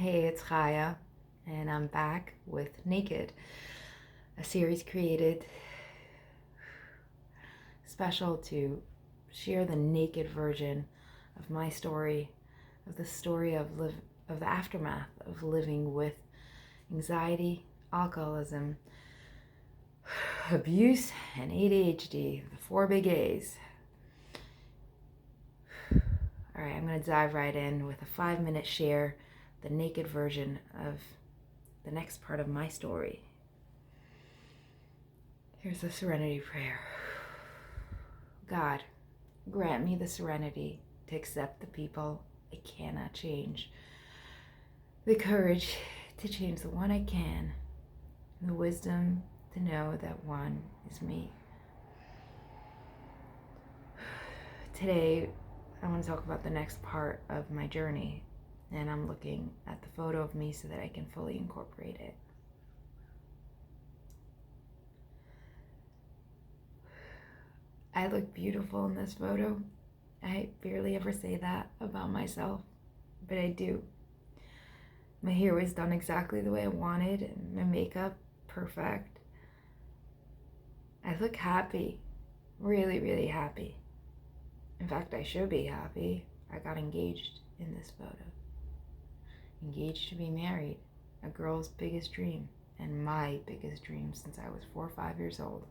Hey, it's Chaya, and I'm back with Naked, a series created special to share the naked version of my story, of the story of the aftermath of living with anxiety, alcoholism, abuse, and ADHD, the four big A's. All right, I'm going to dive right in with a 5-minute share, the naked version of the next part of my story. Here's the serenity prayer. God, grant me the serenity to accept the people I cannot change, the courage to change the one I can, and the wisdom to know that one is me. Today, I want to talk about the next part of my journey, and I'm looking at the photo of me so that I can fully incorporate it. I look beautiful in this photo. I barely ever say that about myself, but I do. My hair was done exactly the way I wanted, and my makeup perfect. I look happy, really, really happy. In fact, I should be happy. I got engaged in this photo. Engaged to be married, a girl's biggest dream, and my biggest dream since I was 4 or 5 years old.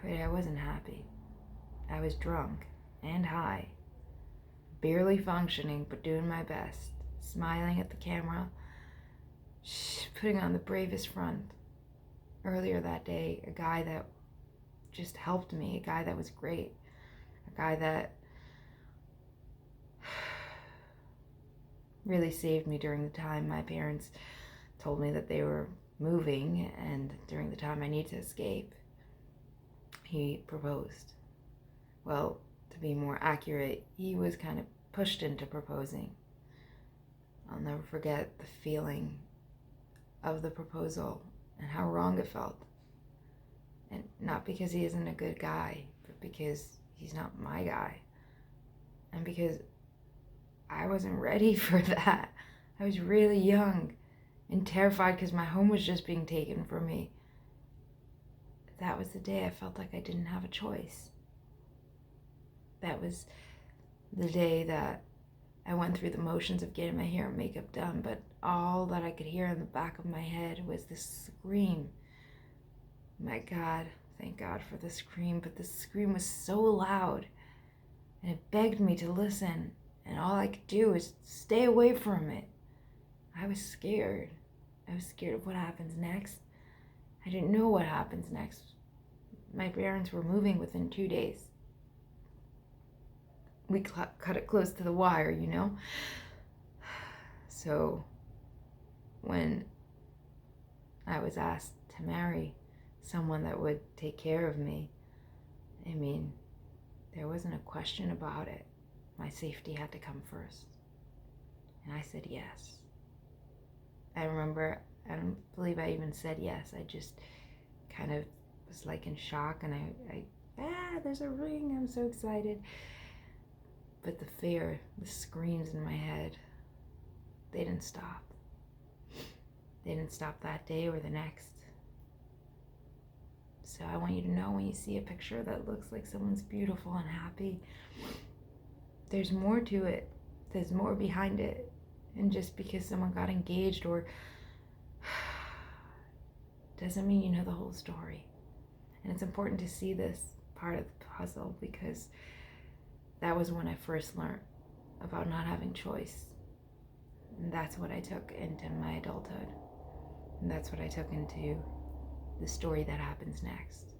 But I wasn't happy. I was drunk and high, barely functioning but doing my best, smiling at the camera, putting on the bravest front. Earlier that day, a guy that just helped me, a guy that was great, a guy that really saved me during the time my parents told me that they were moving, and during the time I needed to escape. He proposed. Well, to be more accurate, he was kind of pushed into proposing. I'll never forget the feeling of the proposal and how wrong it felt. And not because he isn't a good guy, but because he's not my guy. And because I wasn't ready for that. I was really young and terrified because my home was just being taken from me. That was the day I felt like I didn't have a choice. That was the day that I went through the motions of getting my hair and makeup done, but all that I could hear in the back of my head was this scream. My God, thank God for the scream, but the scream was so loud, and it begged me to listen, and all I could do was stay away from it. I was scared. I was scared of what happens next. I didn't know what happens next. My parents were moving within 2 days. We cut it close to the wire, you know? So when I was asked to marry someone that would take care of me, I mean, there wasn't a question about it. My safety had to come first. And I said yes. I remember, I don't believe I even said yes. I just kind of was like in shock, and there's a ring, I'm so excited. But the fear, the screams in my head, they didn't stop. They didn't stop that day or the next. So I want you to know, when you see a picture that looks like someone's beautiful and happy, there's more to it. There's more behind it. And just because someone got engaged or doesn't mean you know the whole story. And it's important to see this part of the puzzle, because that was when I first learned about not having choice. And that's what I took into my adulthood. And that's what I took into the story that happens next.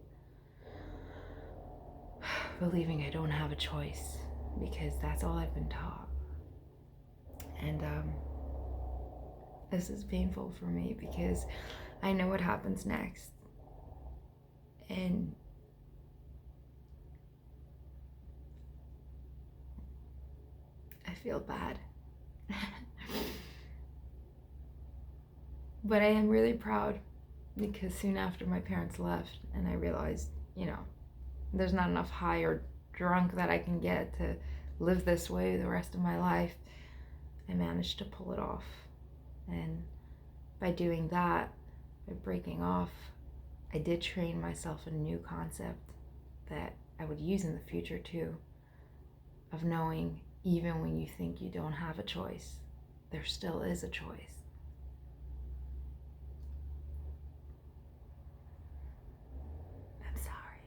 Believing I don't have a choice, because that's all I've been taught. And this is painful for me because I know what happens next. And I feel bad. But I am really proud, because soon after my parents left and I realized, there's not enough high or drunk that I can get to live this way the rest of my life, I managed to pull it off. And by doing that, by breaking off, I did train myself a new concept that I would use in the future too, of knowing even when you think you don't have a choice, there still is a choice. I'm sorry.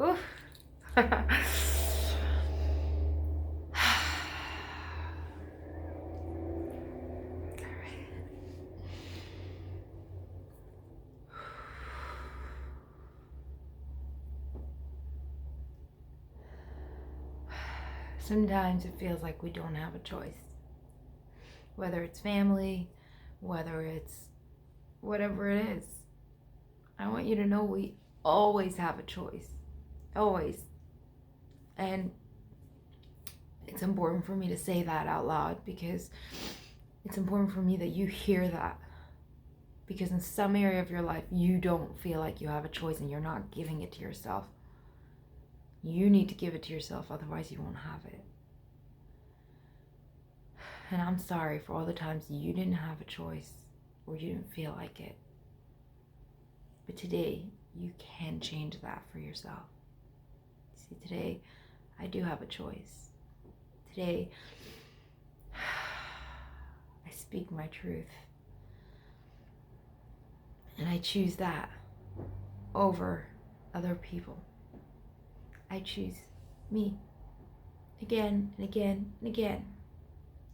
Oof. Sometimes it feels like we don't have a choice. Whether it's family, whether it's whatever it is. I want you to know we always have a choice. Always. And it's important for me to say that out loud because it's important for me that you hear that. Because in some area of your life, you don't feel like you have a choice and you're not giving it to yourself. You need to give it to yourself, otherwise you won't have it. And I'm sorry for all the times you didn't have a choice or you didn't feel like it. But today, you can change that for yourself. See, today, I do have a choice. Today, I speak my truth. And I choose that over other people. I choose me again and again and again.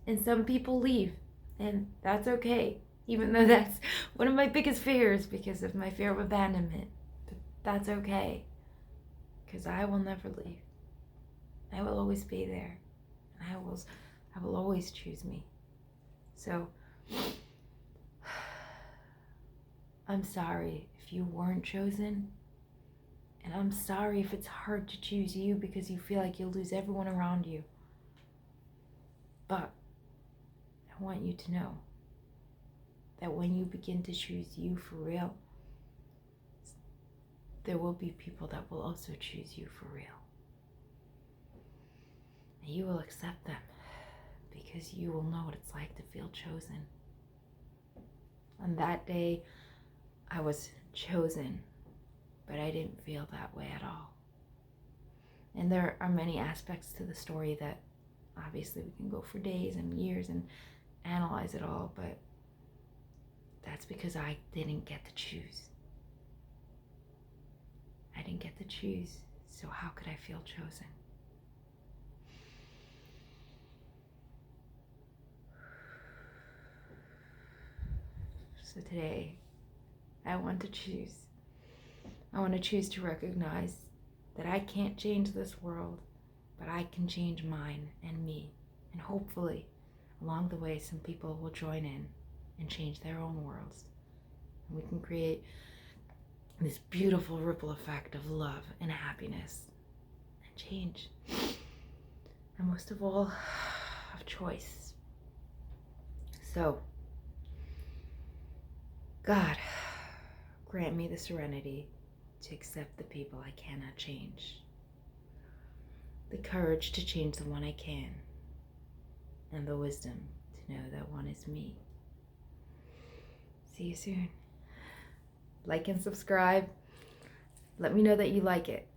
And some people leave, and that's okay. Even though that's one of my biggest fears because of my fear of abandonment. But that's okay. Because I will never leave. I will always be there. I will always choose me. So, I'm sorry if you weren't chosen. And I'm sorry if it's hard to choose you because you feel like you'll lose everyone around you. But I want you to know that when you begin to choose you for real, there will be people that will also choose you for real. And you will accept them because you will know what it's like to feel chosen. On that day, I was chosen, but I didn't feel that way at all. And there are many aspects to the story that obviously we can go for days and years and analyze it all, but that's because I didn't get to choose. I didn't get to choose, so how could I feel chosen? So today, I want to choose. I want to choose to recognize that I can't change this world, but I can change mine and me. And hopefully, along the way, some people will join in and change their own worlds. And we can create this beautiful ripple effect of love and happiness and change. And most of all, of choice. So, God, grant me the serenity to accept the people I cannot change, the courage to change the one I can, and the wisdom to know that one is me. See you soon. Like and subscribe. Let me know that you like it.